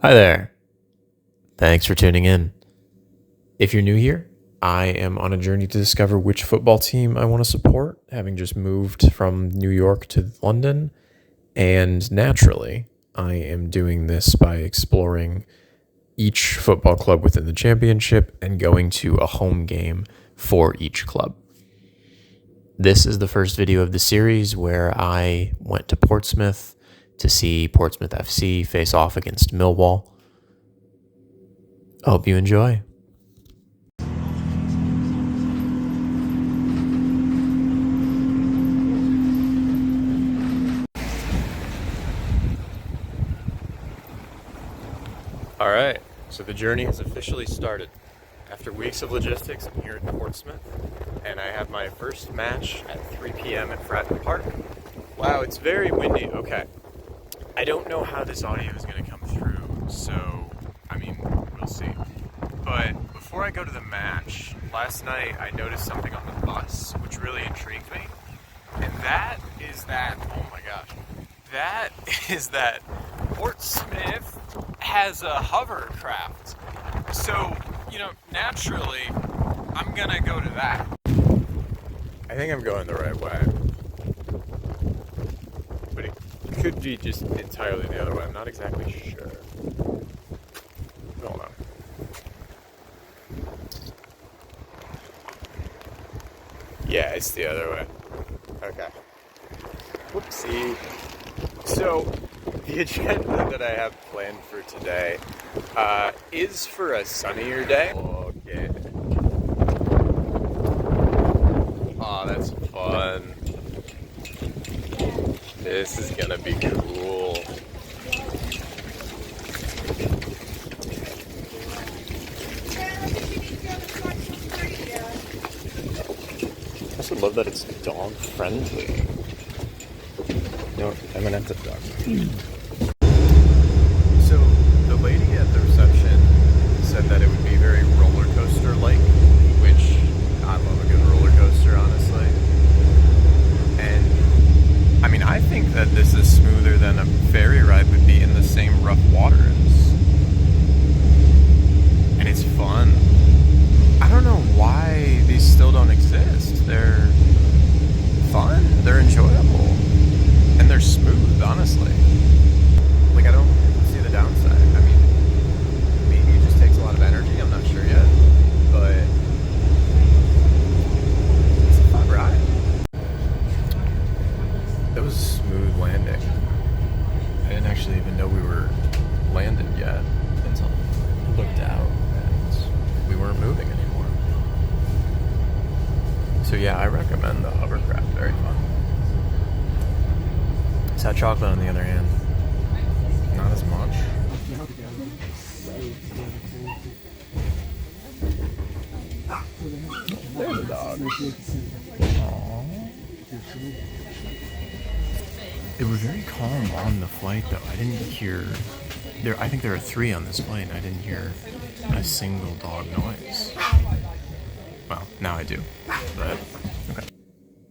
Hi there. Thanks for tuning in. If you're new here, I am on a journey to discover which football team I want to support, having just moved from New York to London. And naturally, I am doing this by exploring each football club within the championship and going to a home game for each club. This is the first video of the series where I went to Portsmouth to see Portsmouth FC face off against Millwall. I hope you enjoy. All right, so the journey has officially started. After weeks of logistics, I'm here at Portsmouth, and I have my first match at 3 p.m. at Fratton Park. Wow, it's very windy. Okay. I don't know how this audio is going to come through, so, we'll see. But before I go to the match, last night I noticed something on the bus which really intrigued me. And that is that Portsmouth has a hovercraft. So, naturally, I'm gonna go to that. I think I'm going the right way. But it could be just entirely the other way. I'm not exactly sure. Hold on. Yeah, it's the other way. Okay. Whoopsie. So, the agenda that I have planned for today is for a sunnier day. Okay. Aw, that's fun. This is gonna be cool. I also love that it's dog friendly. I'm gonna have to dog. So the lady at the reception said that it would be very roller coaster like, which I love a good roller coaster, honestly. And I think that this is smoother than a ferry ride would be in the same rough waters. And it's fun. I don't know why these still don't exist. They're fun, they're enjoyable, and they're smooth, honestly. Like, I don't see the downside. Maybe it just takes a lot of energy, I'm not sure yet, but it's a fun ride. That was a smooth landing. I didn't actually even know we were landed yet until I looked out and we weren't moving anymore. So yeah, I recommend the Hovercraft, very fun. Hot chocolate on the other hand, not as much. There's a dog. Aww. It was very calm on the flight though. I didn't hear, I think there are 3 on this plane. I didn't hear a single dog noise. Well, now I do, but okay.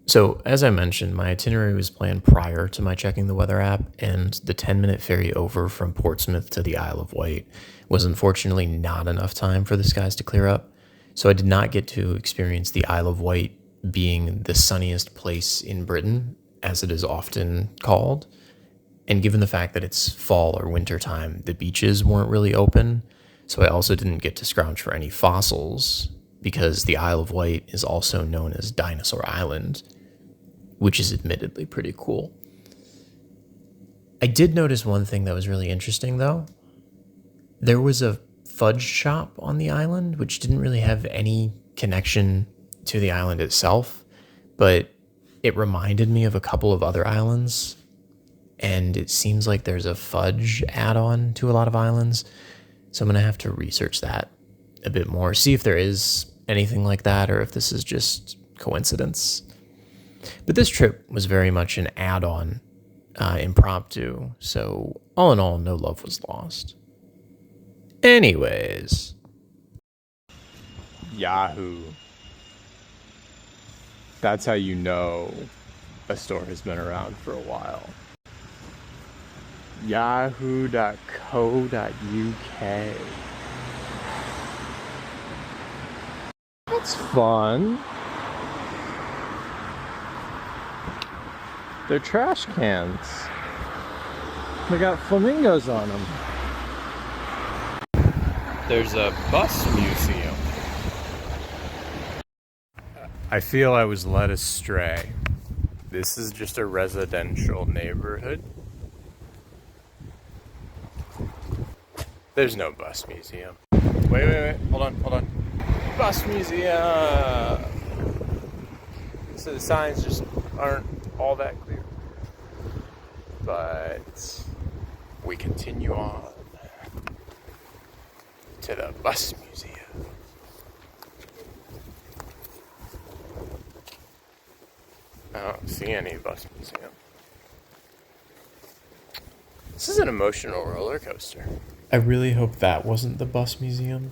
So, as I mentioned, my itinerary was planned prior to my checking the weather app, and the 10-minute ferry over from Portsmouth to the Isle of Wight was unfortunately not enough time for the skies to clear up, so I did not get to experience the Isle of Wight being the sunniest place in Britain, as it is often called, and given the fact that it's fall or winter time, the beaches weren't really open, so I also didn't get to scrounge for any fossils, because the Isle of Wight is also known as Dinosaur Island, which is admittedly pretty cool. I did notice one thing that was really interesting, though. There was a fudge shop on the island, which didn't really have any connection to the island itself, but it reminded me of a couple of other islands, and it seems like there's a fudge add-on to a lot of islands, so I'm going to have to research that a bit more, see if there is anything like that, or if this is just coincidence. But this trip was very much an add-on, impromptu, so all in all, no love was lost. Anyways. Yahoo. That's how you know a store has been around for a while. Yahoo.co.uk. That's fun. They're trash cans. They got flamingos on them. There's a bus museum. I feel I was led astray. This is just a residential neighborhood. There's no bus museum. Wait. Hold on. Bus museum! So the signs just aren't all that clear. But we continue on to the bus museum. I don't see any bus museum. This is an emotional roller coaster. I really hope that wasn't the bus museum,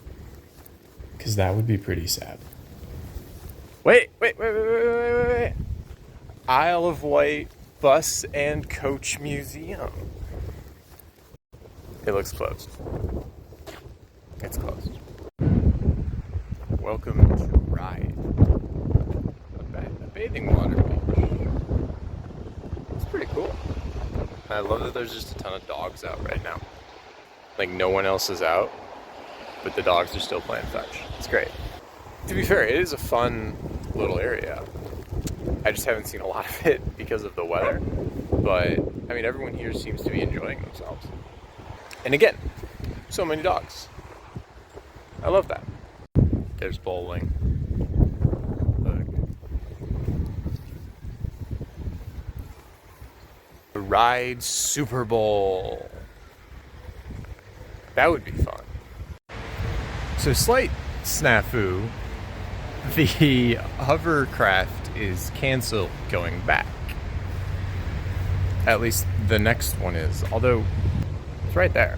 because that would be pretty sad. Wait. Isle of Wight Bus and Coach Museum. It looks closed. It's closed. Welcome to Ride. A bathing water beach. It's pretty cool. I love that there's just a ton of dogs out right now. Like, no one else is out, but the dogs are still playing fetch. It's great. To be fair, it is a fun little area. I just haven't seen a lot of it because of the weather. But, I mean, everyone here seems to be enjoying themselves. And again, so many dogs. I love that. There's bowling. Look. The Ride Super Bowl. That would be fun. So, slight snafu. The Hovercraft is canceled going back. At least the next one is. Although, it's right there.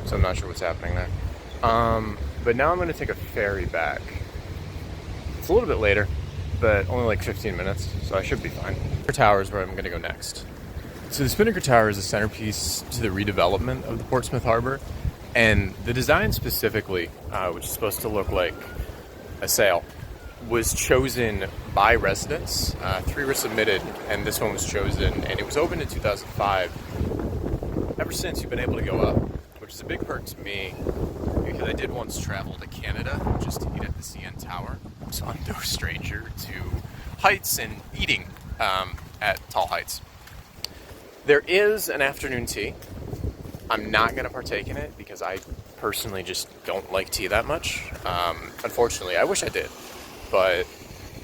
So I'm not sure what's happening there. But now I'm going to take a ferry back. It's a little bit later, but only like 15 minutes, so I should be fine. The tower is where I'm going to go next. So the Spinnaker Tower is a centerpiece to the redevelopment of the Portsmouth Harbor, and the design specifically, which is supposed to look like a sail, was chosen by residents. 3 were submitted, and this one was chosen, and it was opened in 2005. Ever since, you've been able to go up, which is a big perk to me, because I did once travel to Canada just to eat at the CN Tower, so I'm no stranger to heights and eating at tall heights. There is an afternoon tea. I'm not going to partake in it because I personally just don't like tea that much. Unfortunately, I wish I did. But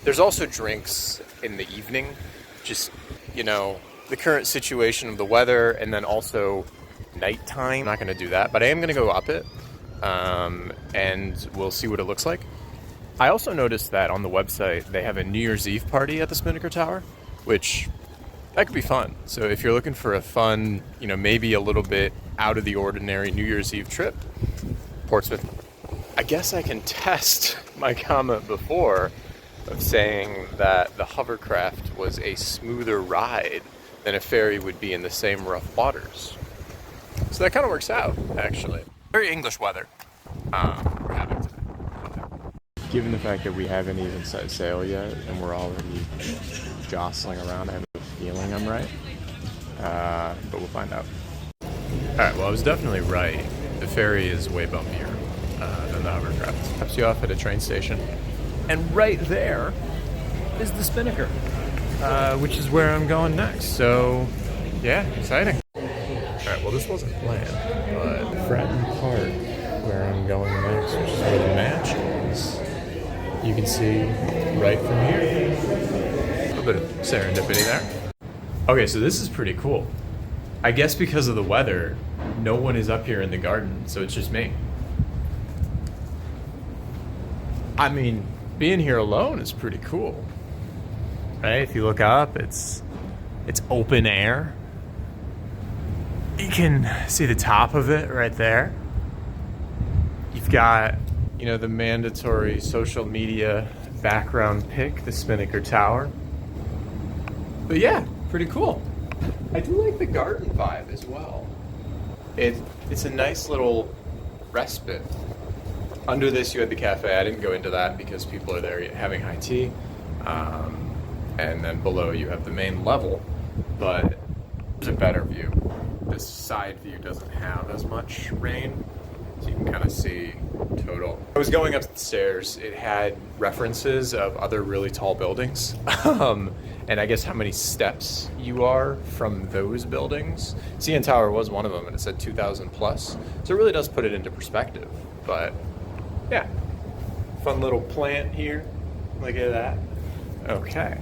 there's also drinks in the evening. Just, the current situation of the weather, and then also nighttime. I'm not going to do that, but I am going to go up it. And we'll see what it looks like. I also noticed that on the website, they have a New Year's Eve party at the Spinnaker Tower, which that could be fun. So if you're looking for a fun, maybe a little bit out of the ordinary New Year's Eve trip, Portsmouth. I guess I can test my comment before of saying that the Hovercraft was a smoother ride than a ferry would be in the same rough waters. So that kind of works out, actually. Very English weather we're having today. Given the fact that we haven't even set sail yet and we're already jostling around, I have a feeling I'm right. But we'll find out. Alright, well, I was definitely right. The ferry is way bumpier than the Hovercraft. Drops you off at a train station. And right there is the Spinnaker, which is where I'm going next. So, yeah, exciting. Alright, well, this wasn't planned, but Fratton Park, where I'm going next, which is where the match is, you can see right from here. A little bit of serendipity there. Okay, so this is pretty cool. I guess because of the weather, no one is up here in the garden, so it's just me. I mean, being here alone is pretty cool. Right? If you look up, it's open air. You can see the top of it right there. You've got, the mandatory social media background pic, the Spinnaker Tower. But yeah, pretty cool. I do like the garden vibe as well. It's a nice little respite. Under this, you had the cafe. I didn't go into that because people are there having high tea. And then below, you have the main level, but there's a better view. This side view doesn't have as much rain, so you can kind of see total. I was going up the stairs. It had references of other really tall buildings, and I guess how many steps you are from those buildings. CN Tower was one of them, and it said 2,000 plus, so it really does put it into perspective. But yeah, fun little plant here. Look at that. Okay.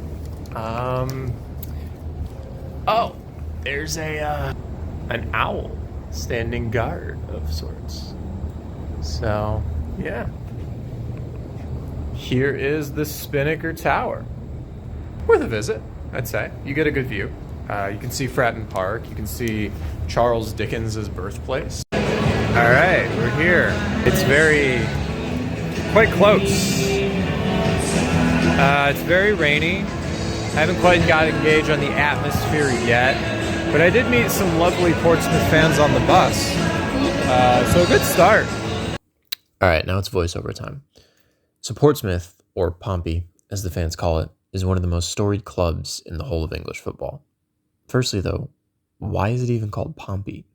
Oh, there's an owl standing guard of sorts. So, yeah. Here is the Spinnaker Tower. Worth a visit, I'd say. You get a good view. You can see Fratton Park. You can see Charles Dickens' birthplace. All right, we're here. It's quite close. It's very rainy. I haven't quite got engaged on the atmosphere yet, but I did meet some lovely Portsmouth fans on the bus. So a good start. All right, now it's voiceover time. So Portsmouth, or Pompey, as the fans call it, is one of the most storied clubs in the whole of English football. Firstly, though, why is it even called Pompey?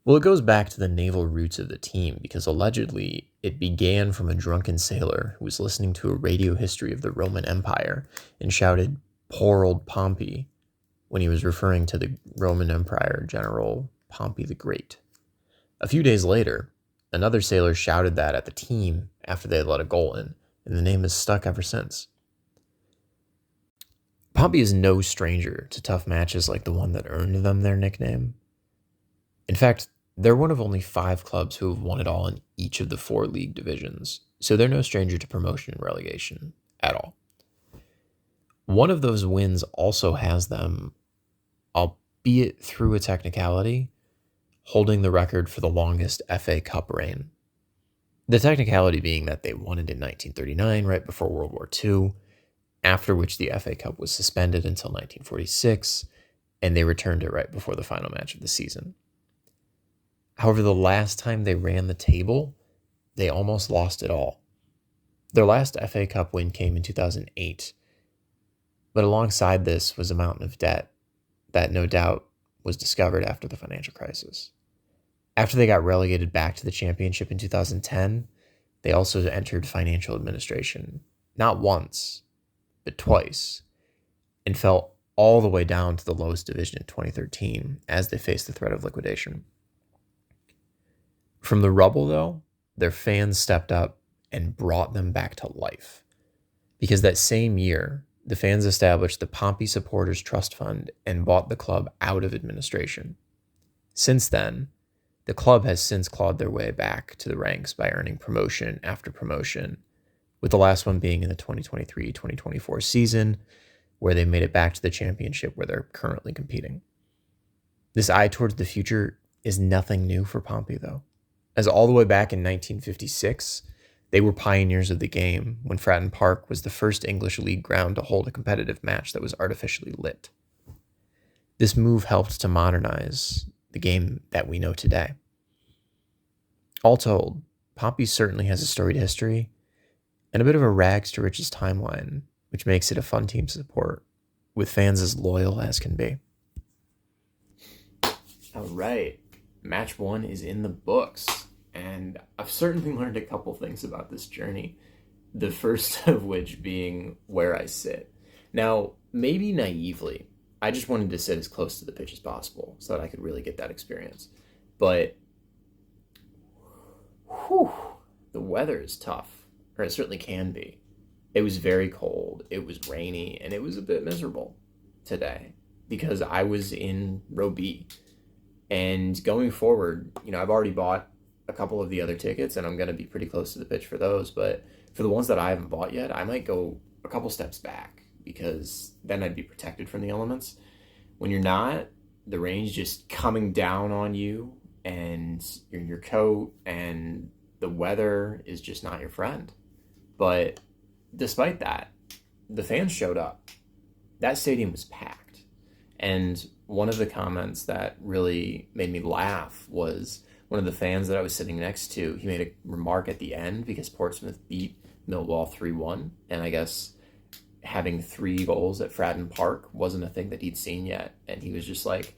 Well, it goes back to the naval roots of the team because allegedly it began from a drunken sailor who was listening to a radio history of the Roman Empire and shouted, "Poor old Pompey," when he was referring to the Roman Empire General Pompey the Great. A few days later, another sailor shouted that at the team after they had let a goal in, and the name has stuck ever since. Pompey is no stranger to tough matches like the one that earned them their nickname. In fact, they're one of only 5 clubs who have won it all in each of the 4 league divisions, so they're no stranger to promotion and relegation at all. One of those wins also has them, albeit through a technicality, holding the record for the longest FA Cup reign. The technicality being that they won it in 1939, right before World War II, after which the FA Cup was suspended until 1946, and they returned it right before the final match of the season. However, the last time they ran the table, they almost lost it all. Their last FA Cup win came in 2008, but alongside this was a mountain of debt that no doubt was discovered after the financial crisis. After they got relegated back to the championship in 2010, they also entered financial administration, not once, but twice, and fell all the way down to the lowest division in 2013 as they faced the threat of liquidation. From the rubble, though, their fans stepped up and brought them back to life. Because that same year, the fans established the Pompey Supporters Trust Fund and bought the club out of administration. Since then, the club has since clawed their way back to the ranks by earning promotion after promotion, with the last one being in the 2023-2024 season, where they made it back to the championship where they're currently competing. This eye towards the future is nothing new for Pompey, though, as all the way back in 1956, they were pioneers of the game when Fratton Park was the first English league ground to hold a competitive match that was artificially lit. This move helped to modernize the game that we know today. All told, Pompey certainly has a storied history and a bit of a rags to riches timeline, which makes it a fun team to support, with fans as loyal as can be. All right, match 1 is in the books, and I've certainly learned a couple things about this journey, the first of which being where I sit. Now, maybe naively, I just wanted to sit as close to the pitch as possible so that I could really get that experience. But, the weather is tough, or it certainly can be. It was very cold, it was rainy, and it was a bit miserable today because I was in row B. And going forward, I've already bought a couple of the other tickets, and I'm going to be pretty close to the pitch for those. But for the ones that I haven't bought yet, I might go a couple steps back because then I'd be protected from the elements. When you're not, the rain's just coming down on you, and you're in your coat, and the weather is just not your friend. But despite that, the fans showed up. That stadium was packed. And one of the comments that really made me laugh was one of the fans that I was sitting next to. He made a remark at the end because Portsmouth beat Millwall 3-1, and I guess having 3 goals at Fratton Park wasn't a thing that he'd seen yet. And he was just like,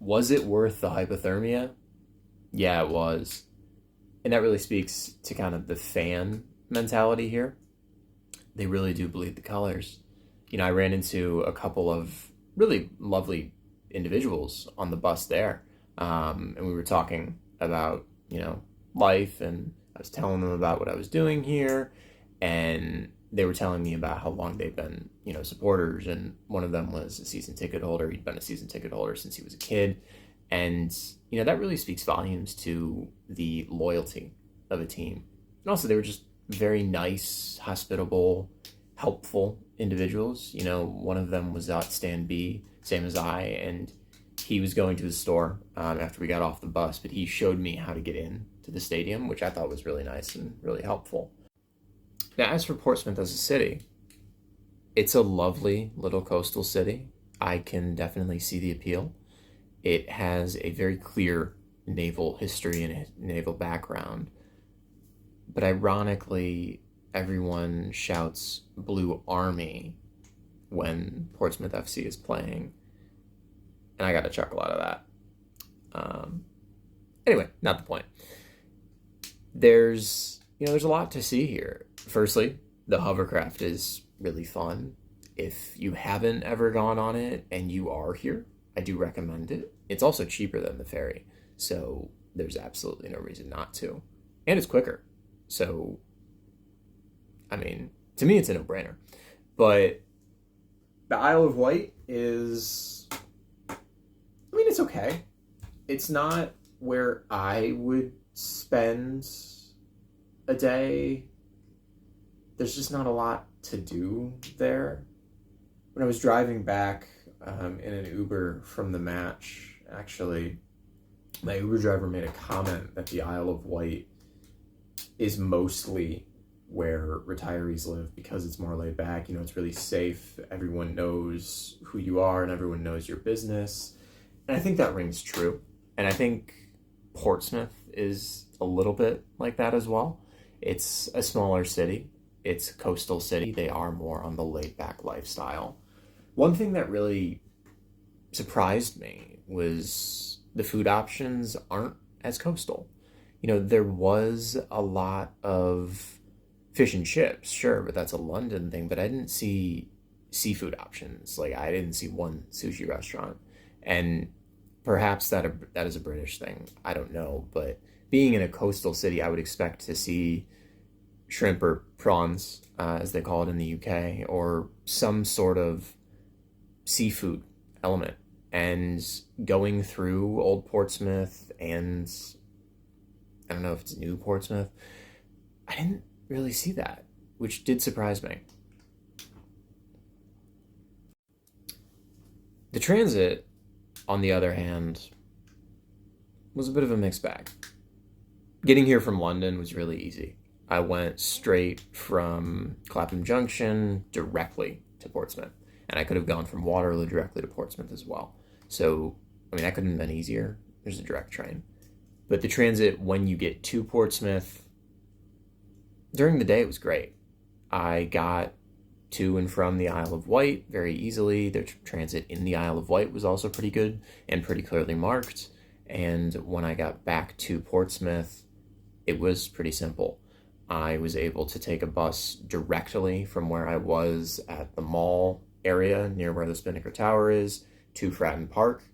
was it worth the hypothermia? Yeah, it was. And that really speaks to kind of the fan mentality here. They really do bleed the colors. I ran into a couple of really lovely individuals on the bus there. And we were talking about, life, and I was telling them about what I was doing here. And they were telling me about how long they've been, supporters. And one of them was a season ticket holder. He'd been a season ticket holder since he was a kid. And, that really speaks volumes to the loyalty of a team. And also, they were just very nice, hospitable, helpful individuals. One of them was at stand B, same as I, and he was going to the store after we got off the bus, but he showed me how to get in to the stadium, which I thought was really nice and really helpful. Now, as for Portsmouth as a city, it's a lovely little coastal city. I can definitely see the appeal. It has a very clear naval history and a naval background. But ironically, everyone shouts Blue Army when Portsmouth FC is playing. And I got a chuckle out of that. Anyway, not the point. There's a lot to see here. Firstly, the Hovercraft is really fun. If you haven't ever gone on it and you are here, I do recommend it. It's also cheaper than the ferry, so there's absolutely no reason not to. And it's quicker. So, to me, it's a no-brainer. But the Isle of Wight is, it's okay. It's not where I would spend a day. There's just not a lot to do there. When I was driving back in an Uber from the match, actually, my Uber driver made a comment that the Isle of Wight is mostly where retirees live because it's more laid back. It's really safe. Everyone knows who you are and everyone knows your business. And I think that rings true. And I think Portsmouth is a little bit like that as well. It's a smaller city. It's a coastal city. They are more on the laid back lifestyle. One thing that really surprised me was the food options aren't as coastal. There was a lot of fish and chips, sure, but that's a London thing. But I didn't see seafood options. Like, I didn't see one sushi restaurant. And perhaps that is a British thing. I don't know. But being in a coastal city, I would expect to see shrimp or prawns, as they call it in the UK, or some sort of seafood element. And going through Old Portsmouth and I don't know if it's New Portsmouth, I didn't really see that, which did surprise me. The transit, on the other hand, was a bit of a mixed bag. Getting here from London was really easy. I went straight from Clapham Junction directly to Portsmouth, and I could have gone from Waterloo directly to Portsmouth as well. So, that couldn't have been easier. There's a direct train. But the transit, when you get to Portsmouth, during the day, it was great. I got to and from the Isle of Wight very easily. The transit in the Isle of Wight was also pretty good and pretty clearly marked. And when I got back to Portsmouth, it was pretty simple. I was able to take a bus directly from where I was at the mall area near where the Spinnaker Tower is to Fratton Park.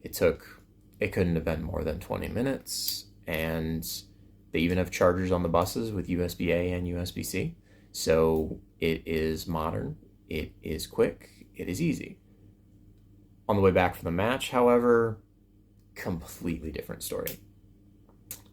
It couldn't have been more than 20 minutes, and they even have chargers on the buses with USB-A and USB-C. So it is modern, it is quick, it is easy. On the way back from the match, however, completely different story.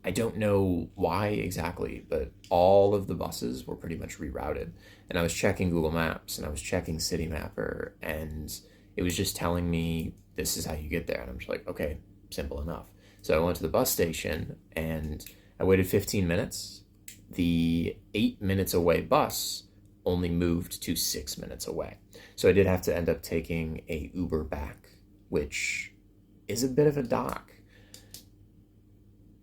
I don't know why exactly, but all of the buses were pretty much rerouted. And I was checking Google Maps and I was checking City Mapper, and it was just telling me this is how you get there. And I'm just like, okay, simple enough. So I went to the bus station and I waited 15 minutes. The 8 minutes away bus only moved to 6 minutes away. So I did have to end up taking a Uber back, which is a bit of a dock.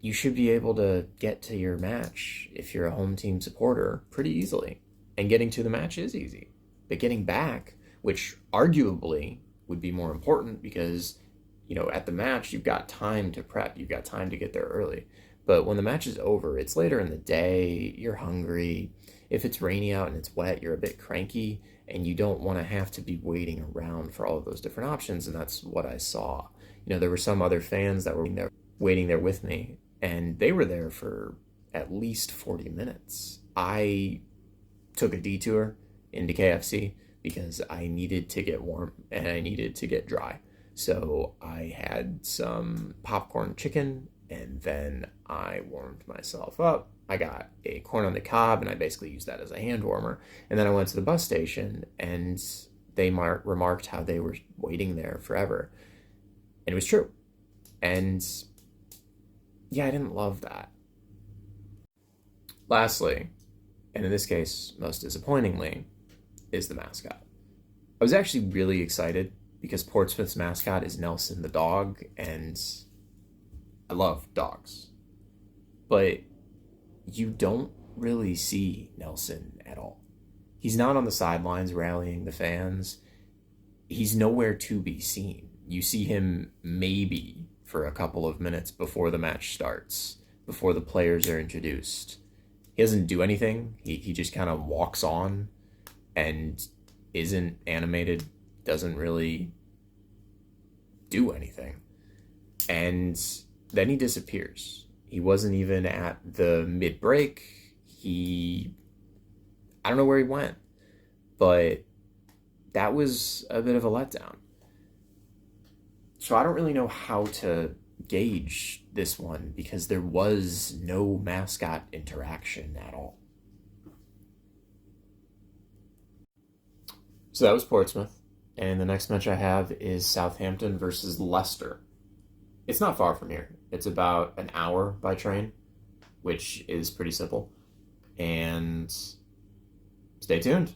You should be able to get to your match if you're a home team supporter pretty easily. And getting to the match is easy. But getting back, which arguably would be more important because, at the match, you've got time to prep. You've got time to get there early. But when the match is over, it's later in the day, you're hungry. If it's rainy out and it's wet, you're a bit cranky, and you don't want to have to be waiting around for all of those different options, and that's what I saw. There were some other fans that were waiting there with me, and they were there for at least 40 minutes. I took a detour into KFC because I needed to get warm and I needed to get dry. So I had some popcorn chicken, and then I warmed myself up. I got a corn on the cob, and I basically used that as a hand warmer. And then I went to the bus station, and they remarked how they were waiting there forever. And it was true. And yeah, I didn't love that. Lastly, and in this case, most disappointingly, is the mascot. I was actually really excited because Portsmouth's mascot is Nelson the dog, and I love dogs. But you don't really see Nelson at all. He's not on the sidelines rallying the fans. He's nowhere to be seen. You see him maybe for a couple of minutes before the match starts, before the players are introduced. He doesn't do anything. He just kind of walks on and isn't animated, doesn't really do anything. And then he disappears. He wasn't even at the mid-break. I don't know where he went, but that was a bit of a letdown. So I don't really know how to gauge this one because there was no mascot interaction at all. So that was Portsmouth, and the next match I have is Southampton versus Leicester. It's not far from here. It's about an hour by train, which is pretty simple. And stay tuned.